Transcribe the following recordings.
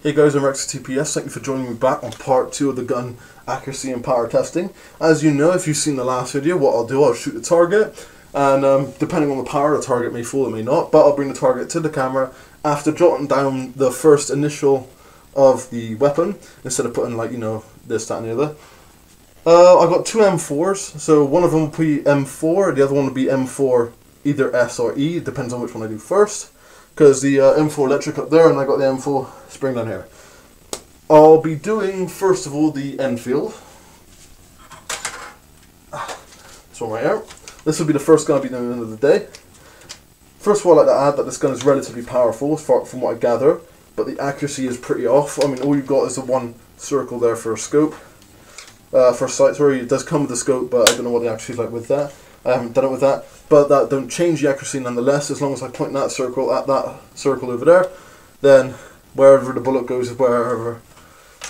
Hey guys, I'm Rex TPS. Thank you for joining me back on part 2 of the gun accuracy and power testing. As you know, if you've seen the last video, what I'll do, I'll shoot the target, and depending on the power, the target may fall, it may not, but I'll bring the target to the camera after jotting down the first initial of the weapon, instead of putting, like, you know, this, that and the other. I've got two M4s, so one of them will be M4, the other one will be M4 either S or E, it depends on which one I do first. Because the M4 electric up there and I got the M4 Spring down here. I'll be doing first of all the Enfield. This one right here. This will be the first gun I'll be doing at the end of the day. First of all, I'd like to add that this gun is relatively powerful from what I gather, but the accuracy is pretty off. I mean, all you've got is the one circle there for a scope. For sight, sorry, it does come with a scope, but I don't know what the accuracy is like with that. I haven't done it with that, but that don't change the accuracy nonetheless. As long as I point that circle at that circle over there, then wherever the bullet goes is wherever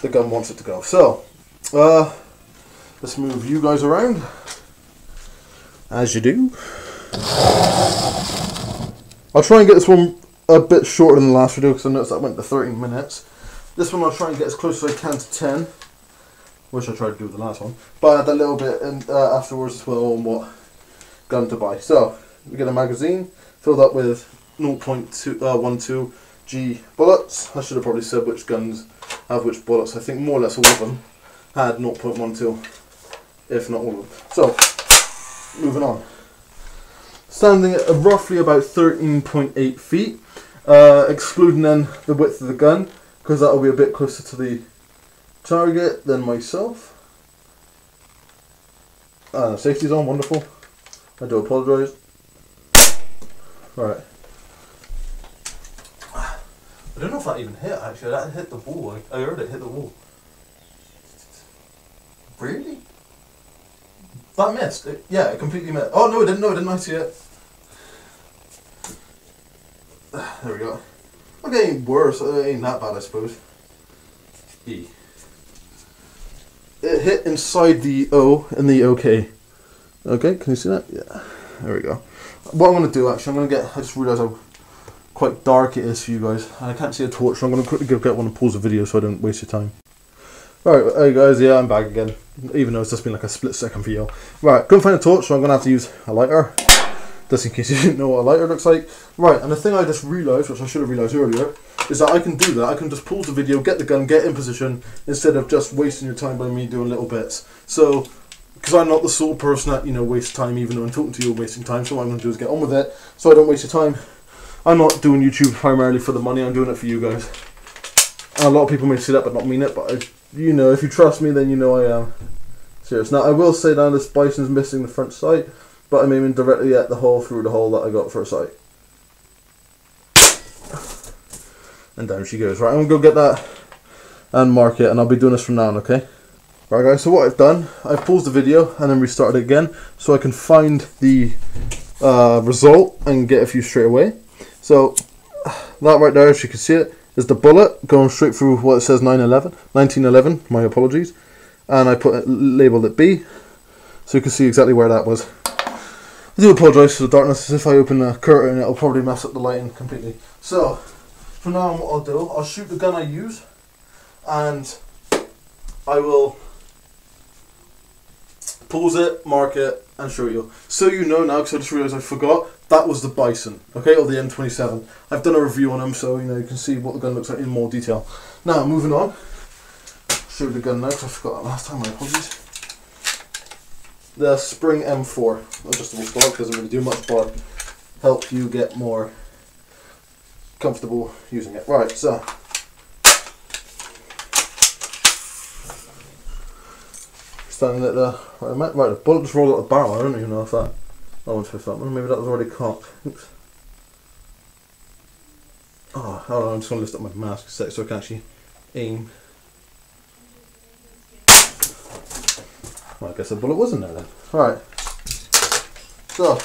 the gun wants it to go. So, let's move you guys around, as you do. I'll try and get this one a bit shorter than the last video, because I noticed that went to 13 minutes. This one I'll try and get as close as I can to 10, which I tried to do with the last one, but I had a little bit afterwards as well on what gun to buy. So we get a magazine filled up with 0.12 G bullets. I should have probably said which guns have which bullets. I think more or less all of them had 0.12, if not all of them. So moving on. Standing at roughly about 13.8 feet, excluding then the width of the gun, because that will be a bit closer to the target than myself. Safety's on, wonderful. I do apologise. Right. I don't know if that even hit, actually. That hit the wall. I heard it hit the wall. Really? That missed? Yeah, it completely missed. Oh, no, it didn't. No, it didn't. I see it. There we go. I'm getting worse. It ain't that bad, I suppose. E. It hit inside the O and the OK. Okay, can you see that? Yeah, there we go. What I'm going to do, actually, I just realised how quite dark it is for you guys. And I can't see a torch, so I'm going to quickly get one and pause the video so I don't waste your time. Alright, hey guys, yeah, I'm back again. Even though it's just been like a split second video. Right, couldn't find a torch, so I'm going to have to use a lighter. Just in case you didn't know what a lighter looks like. Right, and the thing I just realised, which I should have realised earlier, is that I can do that. I can just pause the video, get the gun, get in position, instead of just wasting your time by me doing little bits. So, because I'm not the sort of person that, you know, wastes time, even though I'm talking to you wasting time, so what I'm going to do is get on with it, so I don't waste your time. I'm not doing YouTube primarily for the money, I'm doing it for you guys. And a lot of people may say that but not mean it, but you know, if you trust me, then you know I am serious. Now, I will say that this Bison's missing the front sight, but I'm aiming directly at the hole through the hole that I got for a sight. And down she goes. Right, I'm going to go get that and mark it, and I'll be doing this from now on, okay? Right guys, so what I've done, I've paused the video and then restarted it again so I can find the result and get a few straight away. So that right there, as you can see it, is the bullet going straight through what it says 1911, my apologies. And I labelled it B, so you can see exactly where that was. I do apologise for the darkness, as if I open the curtain it'll probably mess up the lighting completely. So, from now on what I'll do, I'll shoot the gun I use, and I will pause it, mark it, and show you. So you know now, because I just realised I forgot, that was the Bison, okay, or the M27. I've done a review on them, so you know you can see what the gun looks like in more detail. Now, moving on, show the gun now, because I forgot that last time, my apologies. The Spring M4, adjustable stock, doesn't really do much, but help you get more comfortable using it. Right, so standing at the right, the bullet just rolled out the barrel. I don't even know if that one's fifth up. Maybe that was already cocked. Oops. Oh, hold on, I'm just going to lift up my mask a sec so I can actually aim. Well, I guess the bullet was in there then. Alright. So,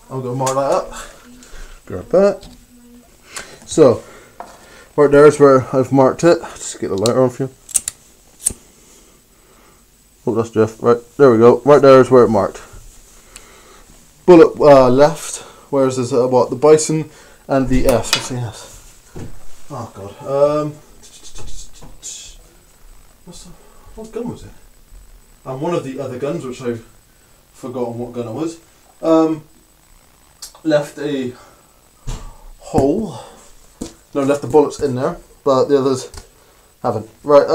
I'm going to mark that up. Grab that. So, right there is where I've marked it. Just get the lighter on for you. Oh, that's Jeff. Right, there we go. Right there is where it marked. Bullet left. Whereas there's what? The Bison and the S. What's the S? Oh god. What gun was it? And one of the other guns, which I've forgotten what gun it was, left a hole. No, left the bullets in there, but the others haven't. Right,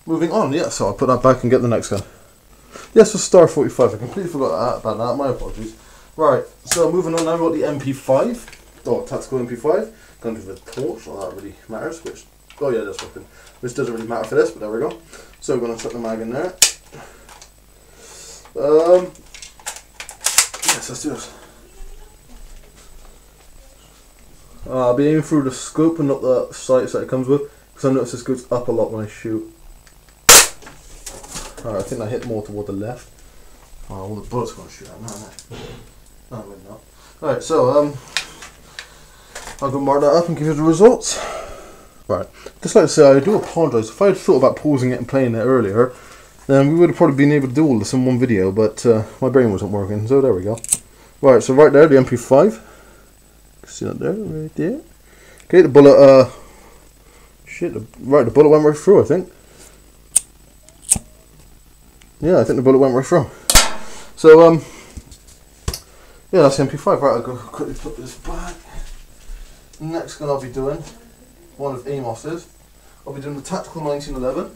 moving on, yeah, so I'll put that back and get the next gun. Yes, for Star 45, I completely forgot about that, my apologies. Right, so moving on now, we've got the MP5, tactical MP5, going to do the torch, not that really matters, which, oh yeah, that's working, which doesn't really matter for this, but there we go. So we're going to chuck the mag in there. Yes, let's do this. I'll be aiming through the scope and not the sights that it comes with, because I notice this goes up a lot when I shoot. Alright, I think I hit more toward the left. Oh, all the bullets are going to shoot out. No, maybe not. Alright, so I'll go mark that up and give you the results. Right, just like to say, I do apologise. If I had thought about pausing it and playing it earlier, then we would have probably been able to do all this in one video, but my brain wasn't working, so there we go. Right, so right there, the MP5. See that there, right there. Okay, the bullet, the bullet went right through, I think. Yeah, I think the bullet went right through. So, yeah, that's the MP5. Right, I'll go quickly put this back. Next gun I'll be doing, one of Amos's. I'll be doing the Tactical 1911.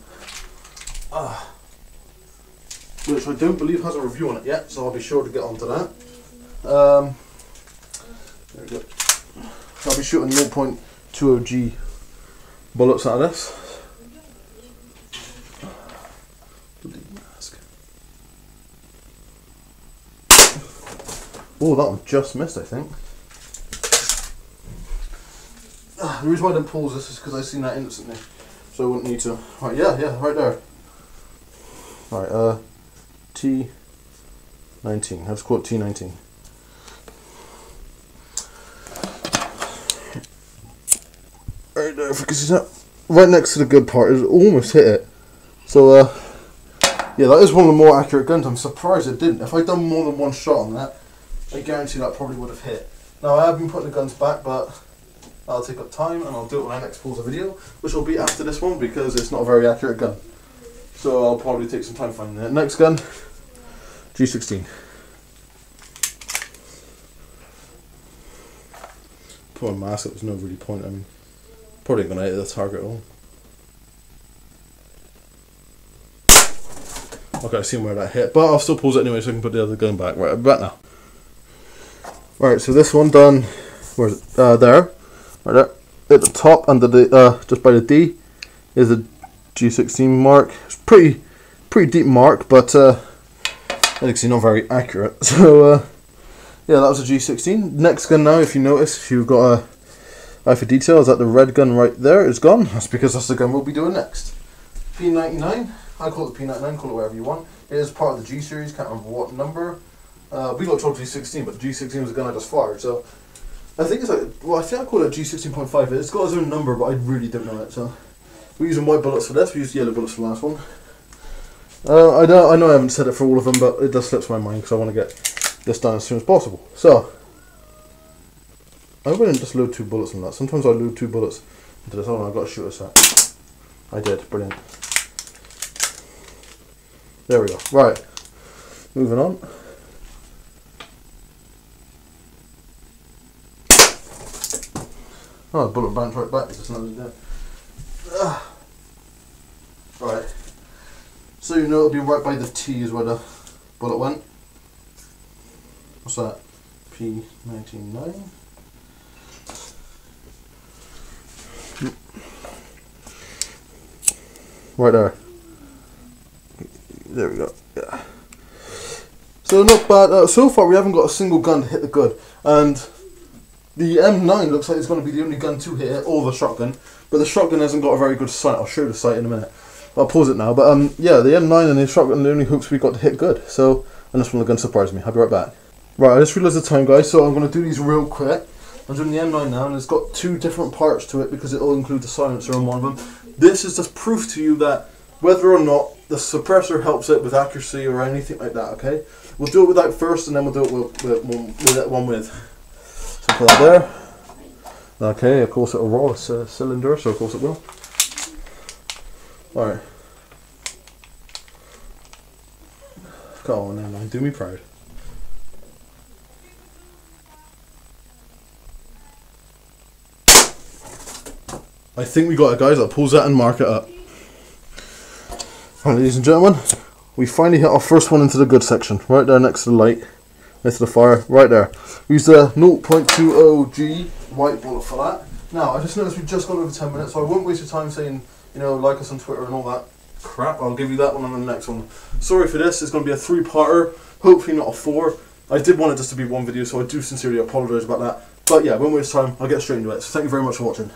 Which I don't believe has a review on it yet, so I'll be sure to get onto that. There we go. I'll be shooting 0.20G bullets out of this. Oh, that one just missed, I think. The reason why I didn't pause this is because I seen that instantly, so I wouldn't need to. Right, yeah, right there. Right, T19. Let's call it T19. Right there, if you can see that, right next to the good part, it almost hit it. So, yeah, that is one of the more accurate guns. I'm surprised it didn't. If I'd done more than one shot on that, I guarantee that probably would have hit. Now, I have been putting the guns back, but that'll take up time, and I'll do it when I next pause a video, which will be after this one, because it's not a very accurate gun. So I'll probably take some time finding it. Next gun, G16. Put a mask, it was no really point. I mean, probably going to hit the target at all. Okay, I've seen where that hit, but I'll still pause it anyway so I can put the other gun back. Right, I'm back now. Right, so this one done, where's it? There. Right there. At the top, under the, just by the D, is a G16 mark. It's pretty deep mark, but actually not very accurate. So, yeah, that was a G16. Next gun now, if you notice, if you've got a eye for detail, is that the red gun right there is gone. That's because that's the gun we'll be doing next. P99. I call it P99, call it whatever you want. It is part of the G series, can't remember what number. We got told G16, but the G16 was the gun I just fired, so I think it's like, well, I think I call it G16.5. It's got its own number, but I really don't know it. So we're using white bullets for this. We used yellow bullets for the last one. I know I haven't said it for all of them, but it does slip my mind because I want to get this done as soon as possible. So I wouldn't just load 2 bullets in that. Sometimes I load 2 bullets into this. Hold on, I've got to shoot a set. I did, brilliant. There we go. Right, moving on. Oh, the bullet bounced right back. It's not dead. Right. So you know it'll be right by the T is where the bullet went. What's that? P99. Right there. There we go. Yeah. So not bad. So far we haven't got a single gun to hit the good, and the M9 looks like it's going to be the only gun to hit it, or the shotgun. But the shotgun hasn't got a very good sight. I'll show you the sight in a minute. I'll pause it now. But yeah, the M9 and the shotgun are the only hooks we got to hit good. So, and this one, the gun surprised me. I'll be right back. Right, I just realised the time, guys. So I'm going to do these real quick. I'm doing the M9 now, and it's got 2 different parts to it because it will include the silencer on one of them. This is just proof to you that whether or not the suppressor helps it with accuracy or anything like that. Okay, we'll do it without first, and then we'll do it with one with. So put that there. Okay, of course it'll roll. It's a cylinder, so of course it will. Alright. Go on then, man. Do me proud. I think we got it, guys. I'll pause that and mark it up. Alright, ladies and gentlemen, we finally hit our first one into the good section. Right there next to the light. Next to the fire. Right there. We used the 0.20G white bullet for that. Now, I just noticed we've just gone over 10 minutes, so I won't waste your time saying, you know, like us on Twitter and all that crap. I'll give you that one on the next one. Sorry for this. It's going to be a 3-parter. Hopefully not a 4. I did want it just to be one video, so I do sincerely apologise about that. But yeah, won't waste time. I'll get straight into it. So thank you very much for watching.